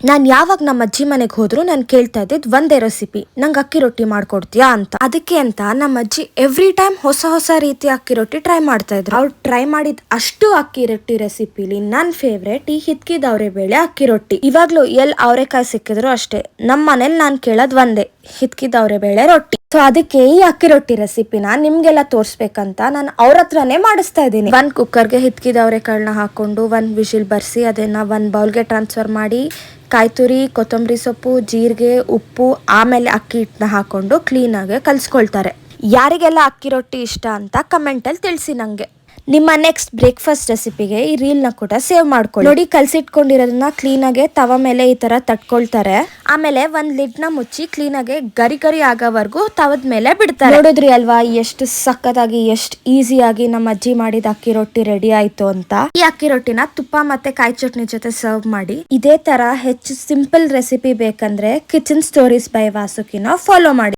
ನಾನ್ ಯಾವಾಗ ನಮ್ಮ ಅಜ್ಜಿ ಮನೆಗೆ ಹೋದ್ರು ನಾನು ಕೇಳ್ತಾ ಇದ್ದಿದ್ ಒಂದೇ ರೆಸಿಪಿ, ನಂಗೆ ಅಕ್ಕಿ ರೊಟ್ಟಿ ಮಾಡ್ಕೊಡ್ತೀಯಾ ಅಂತ. ಅದಕ್ಕೆ ಅಂತ ನಮ್ಮ ಅಜ್ಜಿ ಎವ್ರಿ ಟೈಮ್ ಹೊಸ ಹೊಸ ರೀತಿ ಅಕ್ಕಿ ರೊಟ್ಟಿ ಟ್ರೈ ಮಾಡ್ತಾ ಇದ್ರು. ಅವ್ರು ಟ್ರೈ ಮಾಡಿದ ಅಷ್ಟು ಅಕ್ಕಿ ರೊಟ್ಟಿ ರೆಸಿಪಿಲಿ ನನ್ ಫೇವ್ರೇಟ್ ಈ ಹಿತ್ಕಿದವ್ರೆ ಬೇಳೆ ಅಕ್ಕಿ ರೊಟ್ಟಿ. ಇವಾಗ್ಲೂ ಅವರೆಕಾಯಿ ಸಿಕ್ಕಿದ್ರು ಅಷ್ಟೇ, ನಮ್ಮ ಮನೇಲಿ ನಾನ್ ಕೇಳೋದ್ ಒಂದೇ, ಹಿತ್ಕಿದವ್ರೆ ಬೇಳೆ ರೊಟ್ಟಿ. ಸೊ ಅದಕ್ಕೆ ಈ ಅಕ್ಕಿ ರೊಟ್ಟಿ ರೆಸಿಪಿನ ನಿಮ್ಗೆಲ್ಲ ತೋರ್ಸ್ಬೇಕಂತ ನಾನು ಅವ್ರ ಹತ್ರನೇ ಮಾಡಿಸ್ತಾ ಇದ್ದೀನಿ. ಒಂದ್ ಕುಕ್ಕರ್ಗೆ ಹಿತ್ಕಿದವ್ರೆ ಕಾಳನ್ನ ಹಾಕೊಂಡು ಒಂದ್ ವಿಶಿಲ್ ಬರ್ಸಿ ಅದನ್ನ ಒಂದ್ ಬೌಲ್ಗೆ ಟ್ರಾನ್ಸ್ಫರ್ ಮಾಡಿ ಕಾಯಿ ತುರಿ, ಕೊತ್ತಂಬರಿ ಸೊಪ್ಪು, ಜೀರಿಗೆ, ಉಪ್ಪು, ಆಮೇಲೆ ಅಕ್ಕಿ ಹಿಟ್ಟನ್ನ ಹಾಕೊಂಡು ಕ್ಲೀನಾಗಿ ಕಲ್ಸ್ಕೊಳ್ತಾರೆ. ಯಾರಿಗೆಲ್ಲ ಅಕ್ಕಿ ರೊಟ್ಟಿ ಇಷ್ಟ ಅಂತ ಕಮೆಂಟ್ ಅಲ್ಲಿ ತಿಳಿಸಿ ನಂಗೆ. ನಿಮ್ಮ ನೆಕ್ಸ್ಟ್ ಬ್ರೇಕ್ಫಾಸ್ಟ್ ರೆಸಿಪಿಗೆ ಈ ರೀಲ್ ನ ಕೂಡ ಸೇವ್ ಮಾಡ್ಕೊಳ್ಳಿ. ನೋಡಿ, ಕಲ್ಸಿಟ್ಕೊಂಡಿರೋದನ್ನ ಕ್ಲೀನಾಗೆ ತವ ಮೇಲೆ ಈ ತರ ತಟ್ಕೊಳ್ತಾರೆ. ಆಮೇಲೆ ಒಂದ್ ಲಿಡ್ ನ ಮುಚ್ಚಿ ಕ್ಲೀನಾಗೆ ಗರಿ ಗರಿ ಆಗೋವರೆಗೂ ತವದ ಮೇಲೆ ಬಿಡ್ತಾರೆ. ನೋಡಿದ್ರಿ ಅಲ್ವಾ ಎಷ್ಟು ಸಕ್ಕತ್ತಾಗಿ, ಎಷ್ಟು ಈಸಿಯಾಗಿ ನಮ್ಮ ಅಜ್ಜಿ ಮಾಡಿದ ಅಕ್ಕಿ ರೊಟ್ಟಿ ರೆಡಿ ಆಯ್ತು ಅಂತ. ಈ ಅಕ್ಕಿ ರೊಟ್ಟಿನ ತುಪ್ಪ ಮತ್ತೆ ಕಾಯಿ ಚಟ್ನಿ ಜೊತೆ ಸರ್ವ್ ಮಾಡಿ. ಇದೇ ತರ ಹೆಚ್ಚು ಸಿಂಪಲ್ ರೆಸಿಪಿ ಬೇಕಂದ್ರೆ ಕಿಚನ್ ಸ್ಟೋರೀಸ್ ಬೈ ವಾಸುಕಿನ ಫಾಲೋ ಮಾಡಿ.